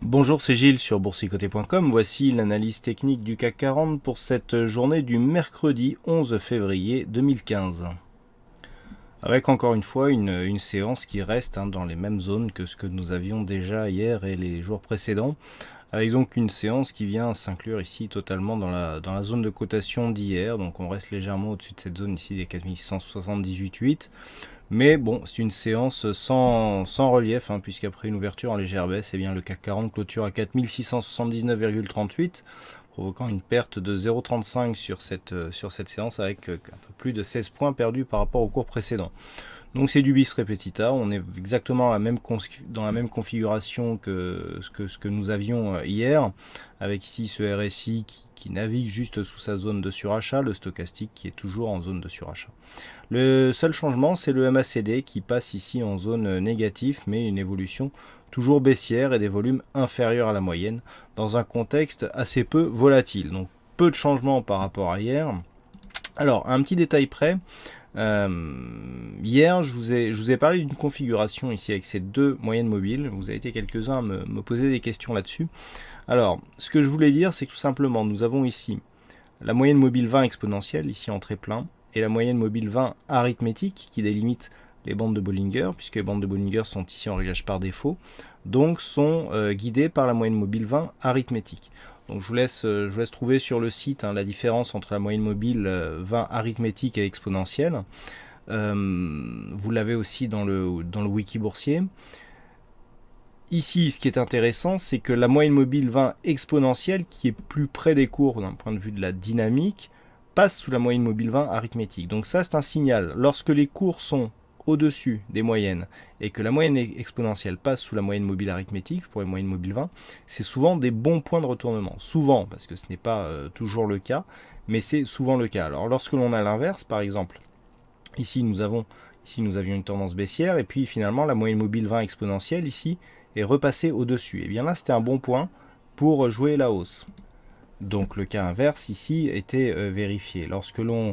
Bonjour, c'est Gilles sur boursicoté.com. Voici l'analyse technique du CAC 40 pour cette journée du mercredi 11 février 2015. Avec encore une fois une séance qui reste dans les mêmes zones que ce que nous avions déjà hier et les jours précédents. Avec donc une séance qui vient s'inclure ici totalement dans la zone de cotation d'hier. Donc on reste légèrement au-dessus de cette zone ici des 4678,8. Mais bon, c'est une séance sans relief, puisqu'après une ouverture en légère baisse, eh bien, le CAC 40 clôture à 4679,38, provoquant une perte de 0,35 sur cette séance, avec un peu plus de 16 points perdus par rapport au cours précédent. Donc c'est du bis repetita, on est exactement dans la même configuration que ce que nous avions hier, avec ici ce RSI qui navigue juste sous sa zone de surachat, le stochastique qui est toujours en zone de surachat. Le seul changement, c'est le MACD qui passe ici en zone négative, mais une évolution toujours baissière et des volumes inférieurs à la moyenne, dans un contexte assez peu volatile. Donc peu de changements par rapport à hier. Alors, un petit détail près, hier, je vous ai parlé d'une configuration ici avec ces deux moyennes mobiles. Vous avez été quelques-uns à me poser des questions là-dessus. Alors, ce que je voulais dire, c'est que tout simplement, nous avons ici la moyenne mobile 20 exponentielle, ici en très plein, et la moyenne mobile 20 arithmétique, qui délimite les bandes de Bollinger, puisque les bandes de Bollinger sont ici en réglage par défaut, donc sont guidées par la moyenne mobile 20 arithmétique. Donc je vous laisse trouver sur le site la différence entre la moyenne mobile 20 arithmétique et exponentielle. Vous l'avez aussi dans le wiki boursier. Ici, ce qui est intéressant, c'est que la moyenne mobile 20 exponentielle, qui est plus près des cours d'un point de vue de la dynamique, passe sous la moyenne mobile 20 arithmétique. Donc ça, c'est un signal. Lorsque les cours sont au-dessus des moyennes et que la moyenne exponentielle passe sous la moyenne mobile arithmétique pour les moyennes mobiles 20, c'est souvent des bons points de retournement. Souvent, parce que ce n'est pas toujours le cas, mais c'est souvent le cas. Alors lorsque l'on a l'inverse, par exemple, ici nous avions une tendance baissière et puis finalement la moyenne mobile 20 exponentielle ici est repassée au-dessus. Et bien là, c'était un bon point pour jouer la hausse. Donc le cas inverse ici était vérifié. Lorsque l'on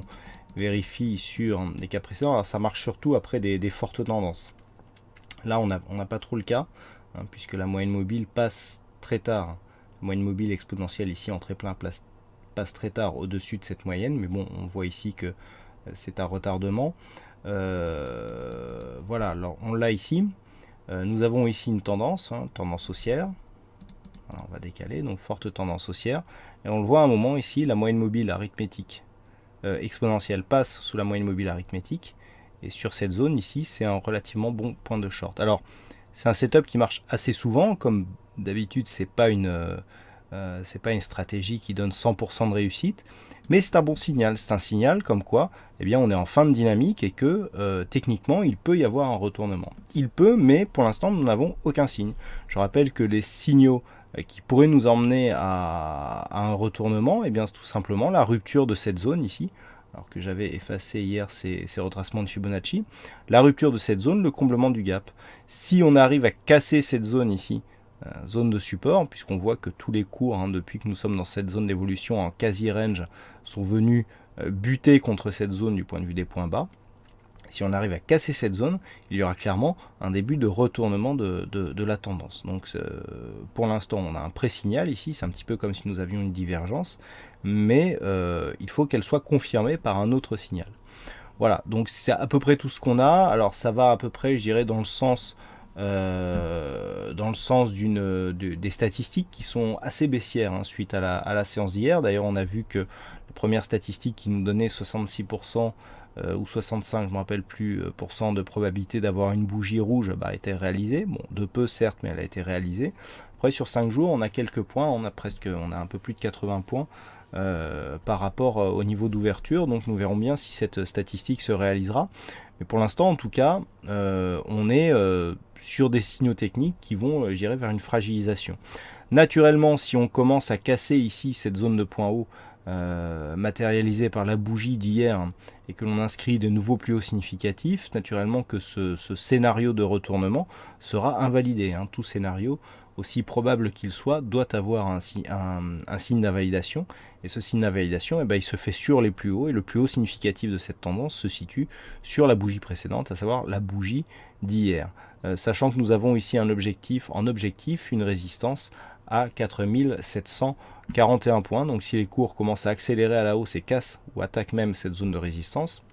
vérifie sur des cas précédents, alors ça marche surtout après des fortes tendances. Là, on n'a pas trop le cas, puisque la moyenne mobile passe très tard. La moyenne mobile exponentielle ici en très plein passe très tard au-dessus de cette moyenne, mais bon, on voit ici que c'est un retardement. Voilà, alors on l'a ici. Nous avons ici une tendance, tendance haussière. Voilà, on va décaler, donc forte tendance haussière. Et on le voit à un moment ici, la moyenne mobile arithmétique exponentielle passe sous la moyenne mobile arithmétique. Et sur cette zone ici, c'est un relativement bon point de short. Alors, c'est un setup qui marche assez souvent. Comme d'habitude, c'est pas une stratégie qui donne 100% de réussite. Mais c'est un bon signal. C'est un signal comme quoi eh bien, on est en fin de dynamique et que techniquement, il peut y avoir un retournement. Il peut, mais pour l'instant, nous n'avons aucun signe. Je rappelle que les signaux qui pourrait nous emmener à un retournement, et bien c'est tout simplement la rupture de cette zone ici, alors que j'avais effacé hier ces retracements de Fibonacci, la rupture de cette zone, le comblement du gap. Si on arrive à casser cette zone ici, zone de support, puisqu'on voit que tous les cours, depuis que nous sommes dans cette zone d'évolution en quasi-range, sont venus buter contre cette zone du point de vue des points bas. Si on arrive à casser cette zone, il y aura clairement un début de retournement de la tendance. Donc pour l'instant, on a un pré-signal ici, c'est un petit peu comme si nous avions une divergence, mais il faut qu'elle soit confirmée par un autre signal. Voilà, donc c'est à peu près tout ce qu'on a. Alors ça va à peu près, je dirais, dans le sens des statistiques qui sont assez baissières suite à la séance d'hier. D'ailleurs, on a vu que la première statistique qui nous donnait 66% ou 65, je ne me rappelle plus, de probabilité d'avoir une bougie rouge a été réalisée. Bon, de peu certes, mais elle a été réalisée. Après, sur 5 jours, on a quelques points, on a un peu plus de 80 points par rapport au niveau d'ouverture. Donc nous verrons bien si cette statistique se réalisera. Mais pour l'instant, en tout cas, on est sur des signaux techniques qui vont, vers une fragilisation. Naturellement, si on commence à casser ici cette zone de point haut, matérialisé par la bougie d'hier et que l'on inscrit de nouveaux plus hauts significatifs, naturellement que ce scénario de retournement sera invalidé. Tout scénario, aussi probable qu'il soit, doit avoir un signe d'invalidation. Et ce signe d'invalidation, il se fait sur les plus hauts, et le plus haut significatif de cette tendance se situe sur la bougie précédente, à savoir la bougie d'hier. Sachant que nous avons ici en objectif une résistance à 4741 points. Donc si les cours commencent à accélérer à la hausse et cassent ou attaquent même cette zone de résistance,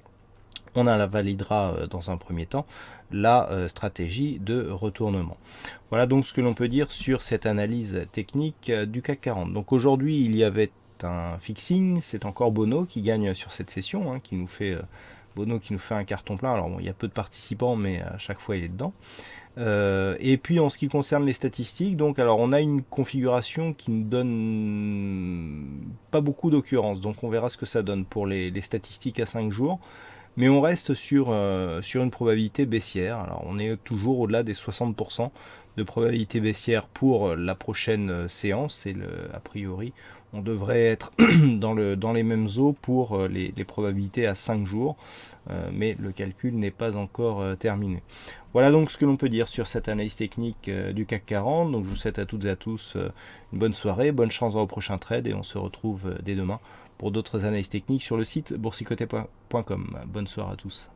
on la validera dans un premier temps la stratégie de retournement. Voilà donc ce que l'on peut dire sur cette analyse technique du CAC 40. Donc aujourd'hui il y avait un fixing, c'est encore Bono qui gagne sur cette session, qui nous fait un carton plein. Alors bon, il y a peu de participants, mais à chaque fois il est dedans. Et puis en ce qui concerne les statistiques, donc alors on a une configuration qui nous donne pas beaucoup d'occurrences, donc on verra ce que ça donne pour les statistiques à 5 jours. Mais on reste sur une probabilité baissière. Alors on est toujours au-delà des 60% de probabilité baissière pour la prochaine séance. Et a priori, on devrait être dans les mêmes eaux pour les probabilités à 5 jours. Mais le calcul n'est pas encore terminé. Voilà donc ce que l'on peut dire sur cette analyse technique du CAC 40. Donc je vous souhaite à toutes et à tous une bonne soirée, bonne chance dans vos prochains trades et on se retrouve dès demain pour d'autres analyses techniques sur le site boursicoté.com. Bonne soirée à tous.